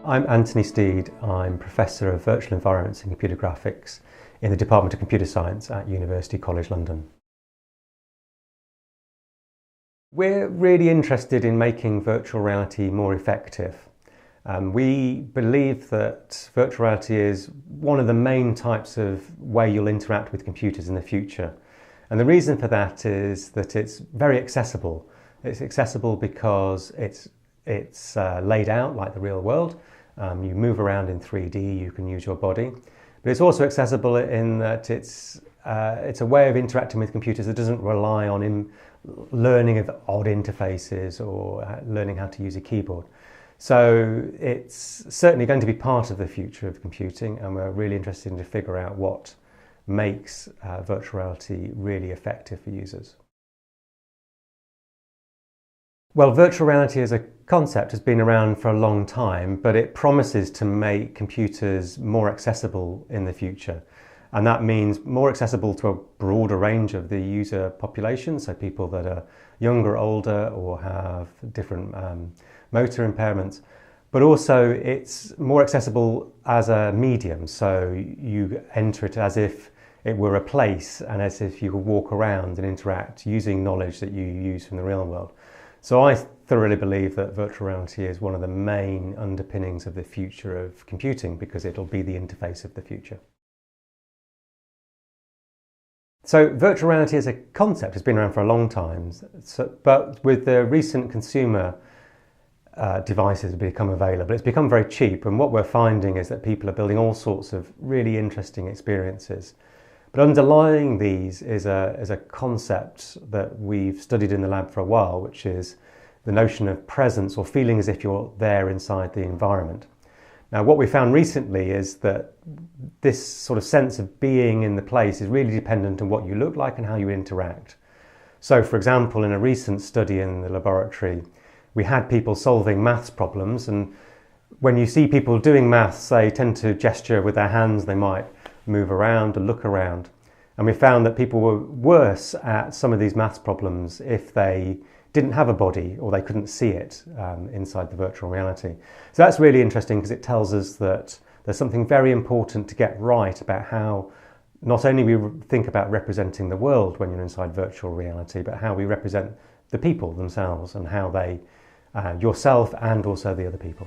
I'm Anthony Steed. I'm Professor of Virtual Environments and Computer Graphics in the Department of Computer Science at University College London. We're really interested in making virtual reality more effective. We believe that virtual reality is one of the main types of way you'll interact with computers in the future. And the reason for that is that it's very accessible. It's accessible because it's laid out like the real world. You move around in 3D, you can use your body. But it's also accessible in that it's a way of interacting with computers that doesn't rely on learning of odd interfaces or learning how to use a keyboard. So it's certainly going to be part of the future of computing, and we're really interested in to figure out what makes virtual reality really effective for users. Well, virtual reality as a concept has been around for a long time, but it promises to make computers more accessible in the future. And that means more accessible to a broader range of the user population, so people that are younger, older, or have different motor impairments. But also it's more accessible as a medium, so you enter it as if it were a place and as if you could walk around and interact using knowledge that you use from the real world. So I thoroughly believe that virtual reality is one of the main underpinnings of the future of computing, because it'll be the interface of the future. So virtual reality as a concept has been around for a long time, but with the recent consumer devices have become available, it's become very cheap, and what we're finding is that people are building all sorts of really interesting experiences. But underlying these is a concept that we've studied in the lab for a while, which is the notion of presence, or feeling as if you're there inside the environment. Now, what we found recently is that this sort of sense of being in the place is really dependent on what you look like and how you interact. So, for example, in a recent study in the laboratory, we had people solving maths problems, and when you see people doing maths, they tend to gesture with their hands, they might move around or look around. And we found that people were worse at some of these maths problems if they didn't have a body or they couldn't see it inside the virtual reality. So that's really interesting, because it tells us that there's something very important to get right about how not only we think about representing the world when you're inside virtual reality, but how we represent the people themselves and how they, yourself and also the other people.